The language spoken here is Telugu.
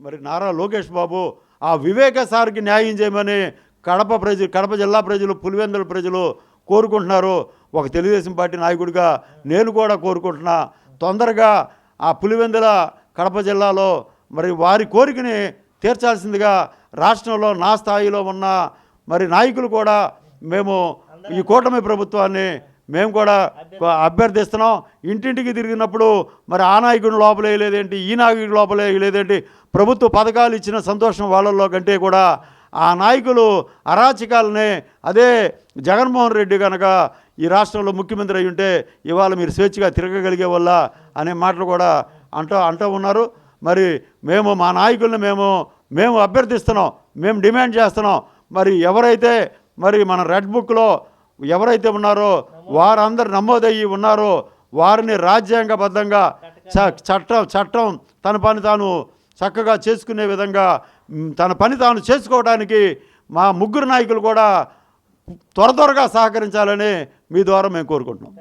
మరి నారా లోకేష్ బాబు ఆ వివేక సార్కి న్యాయం చేయమని కడప జిల్లా ప్రజలు, పులివెందుల ప్రజలు కోరుకుంటున్నారు. ఒక తెలుగుదేశం పార్టీ నాయకుడిగా నేను కూడా కోరుకుంటున్నా, తొందరగా ఆ పులివెందుల కడప జిల్లాలో మరి వారి కోరికని తీర్చాల్సిందిగా రాష్ట్రంలో నా స్థాయిలో ఉన్న మరి నాయకులు కూడా మేము ఈ కూటమి ప్రభుత్వాన్ని మేము కూడా అభ్యర్థిస్తున్నాం. ఇంటింటికి తిరిగినప్పుడు మరి ఆ నాయకుడిని లోపలేయలేదేంటి, ఈ నాయకుడి లోపలేయలేదేంటి, ప్రభుత్వ పథకాలు ఇచ్చిన సంతోషం వాళ్ళల్లో కంటే కూడా ఆ నాయకులు అరాచకాలనే, అదే జగన్మోహన్ రెడ్డి కనుక ఈ రాష్ట్రంలో ముఖ్యమంత్రి అయి ఉంటే ఇవాళ మీరు స్వేచ్ఛగా తిరగగలిగే వల్ల అనే మాటలు కూడా అంటూ ఉన్నారు. మరి మేము మా నాయకుల్ని మేము అభ్యర్థిస్తున్నాం, మేము డిమాండ్ చేస్తున్నాం. మరి ఎవరైతే మరి మన రెడ్ బుక్లో ఎవరైతే ఉన్నారో వారందరు నమోదయ్యి ఉన్నారో వారిని రాజ్యాంగబద్ధంగా చట్టం తన పని తాను చక్కగా చేసుకునే విధంగా తన పని తాను చేసుకోవడానికి మా ముగ్గురు నాయకులు కూడా త్వరగా సహకరించాలని మీ ద్వారా మేము కోరుకుంటున్నాం.